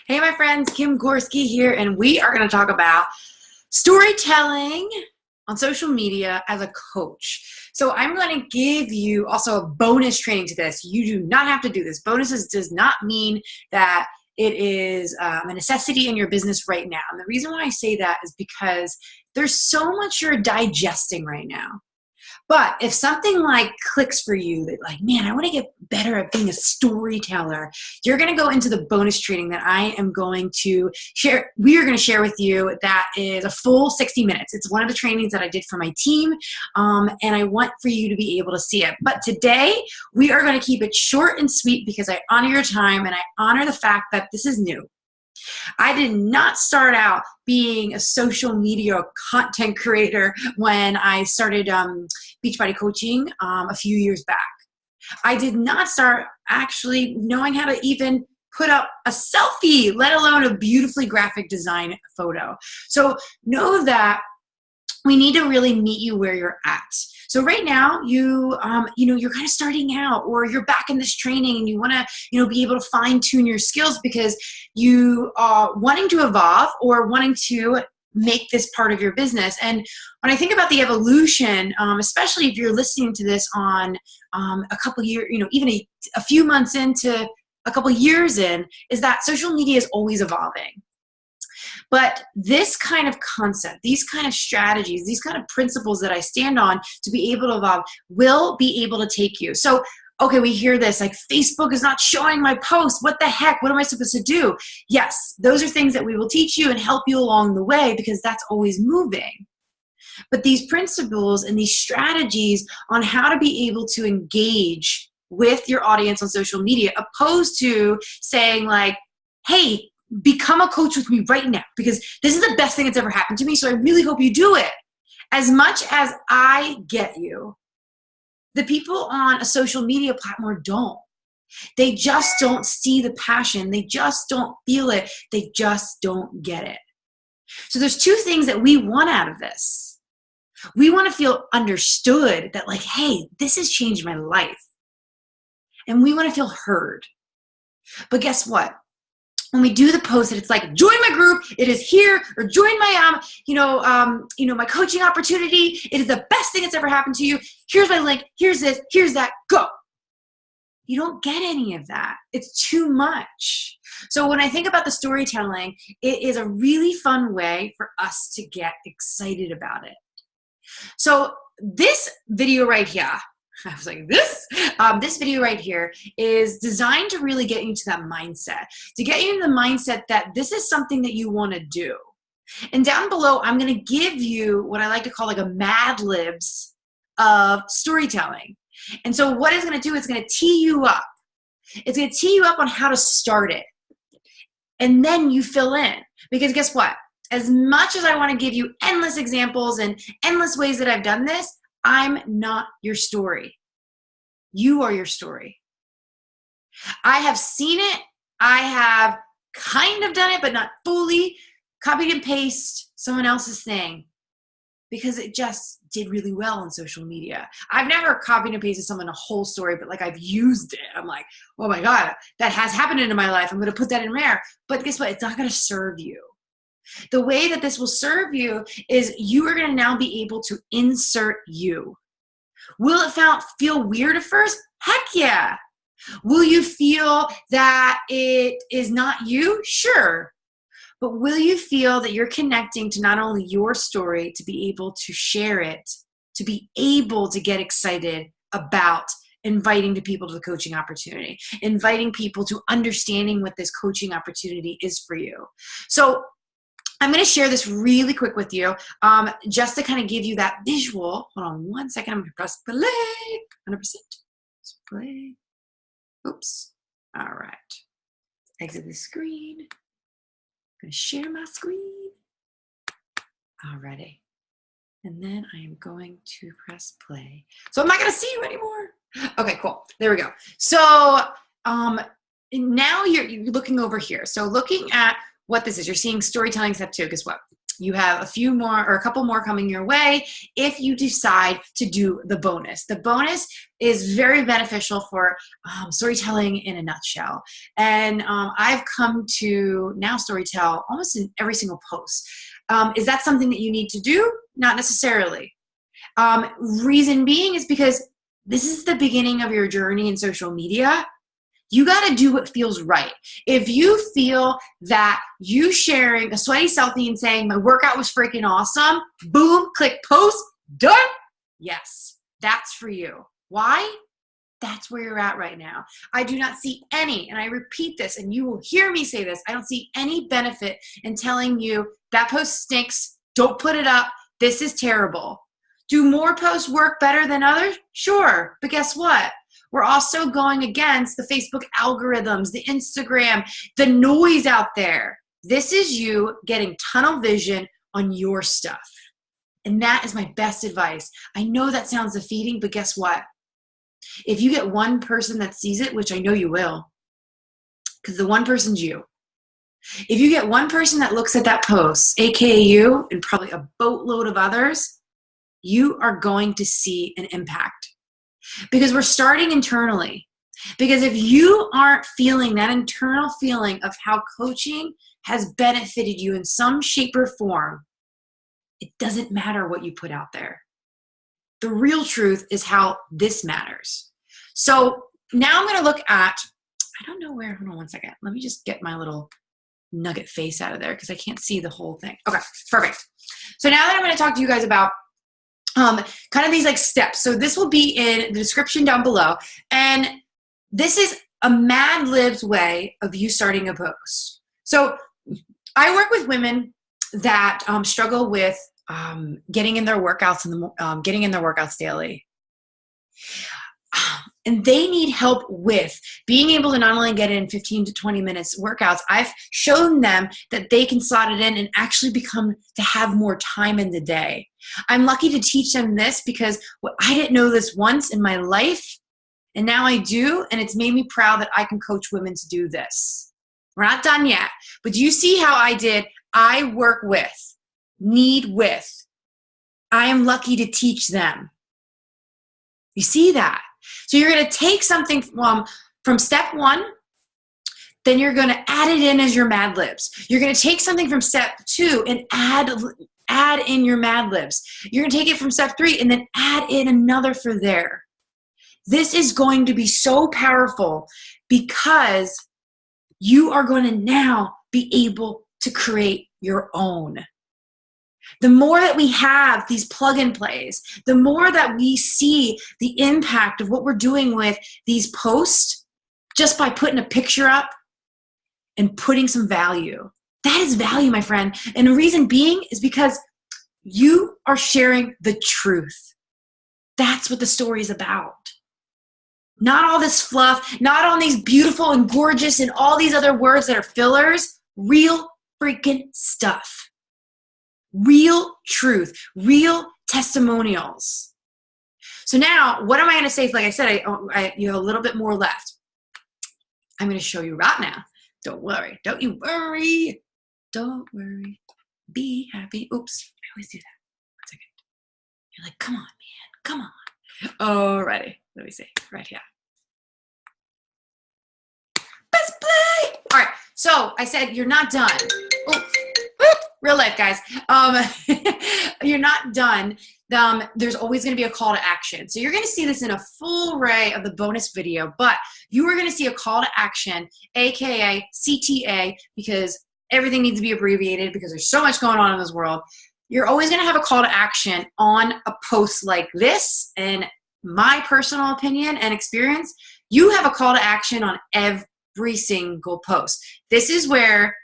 Hey, my friends, Kim Gorski here, and we are going to talk about storytelling on social media as a coach. So I'm going to give you also a bonus training to this. You do not have to do this. Bonuses does not mean that it is a necessity in your business right now. And the reason why I say that is because there's so much you're digesting right now. But if something like clicks for you that like, man, I want to get better at being a storyteller, you're going to go into the bonus training that I am going to share. We are going to share with you that is a full 60 minutes. It's one of the trainings that I did for my team. And I want for you to be able to see it. But today we are going to keep it short and sweet because I honor your time and I honor the fact that this is new. I did not start out being a social media content creator when I started Beachbody coaching a few years back. I did not start actually knowing how to even put up a selfie, let alone a beautifully graphic design photo. So know that we need to really meet you where you're at. So right now, you're kind of starting out, or you're back in this training, and you want to, be able to fine tune your skills because you are wanting to evolve or wanting to make this part of your business. And when I think about the evolution, especially if you're listening to this on a couple years, even a few months into a couple years in, is that social media is always evolving. But this kind of concept, these kind of strategies, these kind of principles that I stand on to be able to evolve will be able to take you. So, okay, we hear this, like Facebook is not showing my posts. What the heck? What am I supposed to do? Yes, those are things that we will teach you and help you along the way because that's always moving. But these principles and these strategies on how to be able to engage with your audience on social media, opposed to saying like, hey, become a coach with me right now because this is the best thing that's ever happened to me. So I really hope you do it. As much as I get you, the people on a social media platform don't. They just don't see the passion. They just don't feel it. They just don't get it. So there's two things that we want out of this. We want to feel understood that like, hey, this has changed my life. And we want to feel heard. But guess what? When we do the post, it's like, join my group, it is here, or join my, my coaching opportunity. It is the best thing that's ever happened to you. Here's my link. Here's this. Here's that. Go. You don't get any of that. It's too much. So when I think about the storytelling, it is a really fun way for us to get excited about it. So this video right here, I was like, this video right here is designed to really get you to that mindset, to get you in the mindset that this is something that you want to do. And down below, I'm going to give you what I like to call like a Mad Libs of storytelling. And so what it's going to do, it's going to tee you up. It's going to tee you up on how to start it. And then you fill in. Because guess what? As much as I want to give you endless examples and endless ways that I've done this, I'm not your story. You are your story. I have seen it. I have kind of done it, but not fully. Copied and paste someone else's thing because it just did really well on social media. I've never copied and pasted someone a whole story, but like I've used it. I'm like, oh my God, that has happened in my life. I'm going to put that in there. But guess what? It's not going to serve you. The way that this will serve you is you are going to now be able to insert you. Will it feel weird at first? Heck yeah. Will you feel that it is not you? Sure. But will you feel that you're connecting to not only your story, to be able to share it, to be able to get excited about inviting the people to the coaching opportunity, inviting people to understanding what this coaching opportunity is for you. So I'm going to share this really quick with you just to kind of give you that visual. Hold on one second. I'm going to press play. 100%. Play. Oops. All right. Exit the screen. I'm going to share my screen. Alrighty. And then I am going to press play. So I'm not going to see you anymore. Okay, cool. There we go. So now you're looking over here. So looking at what this is, you're seeing storytelling step 2. Guess what? You have a few more or a couple more coming your way if you decide to do the bonus. The bonus is very beneficial for storytelling in a nutshell. And I've come to now storytell almost in every single post. Is that something that you need to do? Not necessarily. Reason being is because this is the beginning of your journey in social media. You got to do what feels right. If you feel that you sharing a sweaty selfie and saying my workout was freaking awesome, boom, click post, done. Yes, that's for you. Why? That's where you're at right now. I do not see any, and I repeat this, and you will hear me say this, I don't see any benefit in telling you that post stinks, don't put it up, this is terrible. Do more posts work better than others? Sure, but guess what? We're also going against the Facebook algorithms, the Instagram, the noise out there. This is you getting tunnel vision on your stuff. And that is my best advice. I know that sounds defeating, but guess what? If you get one person that sees it, which I know you will, because the one person's you. If you get one person that looks at that post, aka you, and probably a boatload of others, you are going to see an impact. Because we're starting internally. Because if you aren't feeling that internal feeling of how coaching has benefited you in some shape or form, it doesn't matter what you put out there. The real truth is how this matters. So now I'm going to look at, I don't know where, hold on one second. Let me just get my little nugget face out of there because I can't see the whole thing. Okay, perfect. So now that I'm going to talk to you guys about kind of these like steps. So this will be in the description down below. And this is a Mad Libs way of you starting a post. So I work with women that struggle with getting in their workouts getting in their workouts daily. And they need help with being able to not only get in 15 to 20 minutes workouts, I've shown them that they can slot it in and actually to have more time in the day. I'm lucky to teach them this because I didn't know this once in my life, and now I do, and it's made me proud that I can coach women to do this. We're not done yet, but do you see how I did? I work with, need with. I am lucky to teach them. You see that? So you're going to take something from step one, then you're going to add it in as your Mad Libs. You're going to take something from step two and add in your Mad Libs. You're going to take it from step three and then add in another for there. This is going to be so powerful because you are going to now be able to create your own. The more that we have these plug and plays, the more that we see the impact of what we're doing with these posts just by putting a picture up and putting some value. That is value, my friend. And the reason being is because you are sharing the truth. That's what the story is about. Not all this fluff, not all these beautiful and gorgeous and all these other words that are fillers. Real freaking stuff. Real truth, real testimonials. So now, what am I going to say? Like I said, you have a little bit more left. I'm going to show you right now. Don't worry. Don't you worry. Don't worry. Be happy. Oops. I always do that. 1 second. You're like, come on, man. Come on. Alrighty. Let me see. Right here. Best play. All right. So I said you're not done. Oops. Real life, guys. You're not done. There's always going to be a call to action. So you're going to see this in a full array of the bonus video, but you are going to see a call to action, aka CTA, because everything needs to be abbreviated because there's so much going on in this world. You're always going to have a call to action on a post like this. And my personal opinion and experience, you have a call to action on every single post. This is where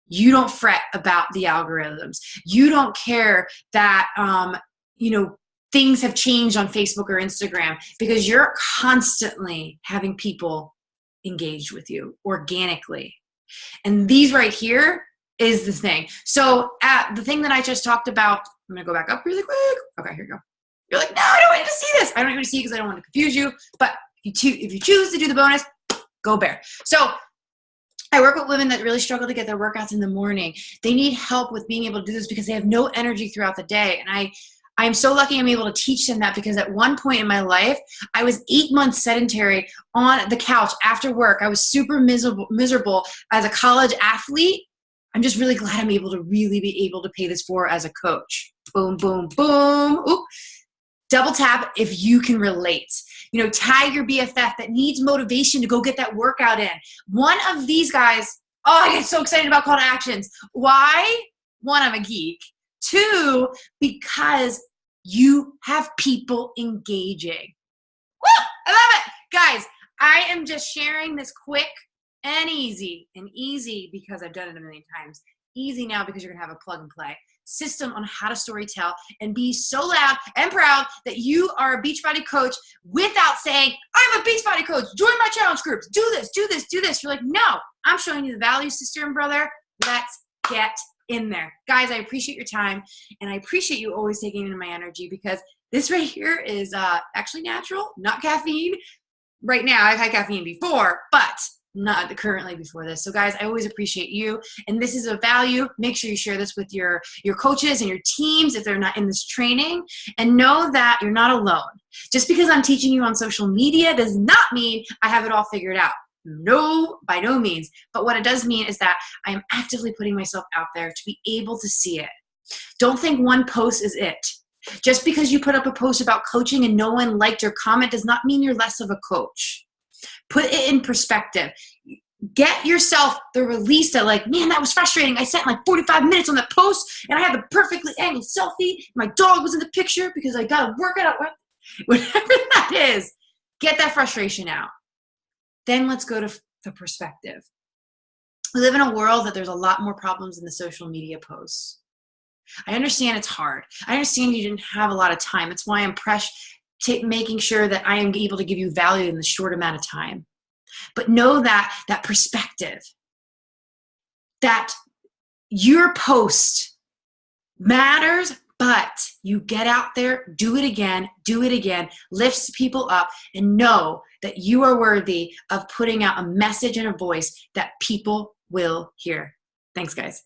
you don't fret about the algorithms. You don't care that, things have changed on Facebook or Instagram because you're constantly having people engage with you organically. And these right here is the thing. So the thing that I just talked about, I'm going to go back up really quick. Okay, here we go. You're like, no, I don't want you to see this. I don't want you to see it because I don't want to confuse you. But if you choose to do the bonus, go bear. So I work with women that really struggle to get their workouts in the morning. They need help with being able to do this because they have no energy throughout the day. And I'm so lucky I'm able to teach them that, because at one point in my life, I was 8 months sedentary on the couch after work. I was super miserable as a college athlete. I'm just really glad I'm able to really be able to pay this forward as a coach. Boom, boom, boom. Ooh. Double tap if you can relate. You know, tag your BFF that needs motivation to go get that workout in. One of these guys, oh, I get so excited about call to actions. Why? One, I'm a geek. Two, because you have people engaging. Woo! I love it. Guys, I am just sharing this quick and easy because I've done it a million times. Easy now because you're going to have a plug and play system on how to storytell and be so loud and proud that you are a Beachbody coach without saying, I'm a Beachbody coach, join my challenge groups, do this, do this, do this. You're like, no, I'm showing you the value, sister and brother. Let's get in there. Guys, I appreciate your time, and I appreciate you always taking in my energy, because this right here is actually natural, not caffeine. Right now, I've had caffeine before, but not currently before this. So guys, I always appreciate you, and this is a value. Make sure you share this with your coaches and your teams if they're not in this training, and know that you're not alone. Just because I'm teaching you on social media does not mean I have it all figured out. No, by no means. But what it does mean is that I am actively putting myself out there to be able to see it. Don't think one post is it. Just because you put up a post about coaching and no one liked your comment does not mean you're less of a coach. Put it in perspective. Get yourself the release that, like, man, that was frustrating. I spent like 45 minutes on that post and I had the perfectly angled selfie. My dog was in the picture because I got to work it out. Whatever that is, get that frustration out. Then let's go to the perspective. We live in a world that there's a lot more problems in the social media posts. I understand it's hard. I understand you didn't have a lot of time. That's why I'm making sure that I am able to give you value in the short amount of time. But know that perspective, that your post matters, but you get out there, do it again, lifts people up, and know that you are worthy of putting out a message and a voice that people will hear. Thanks, guys.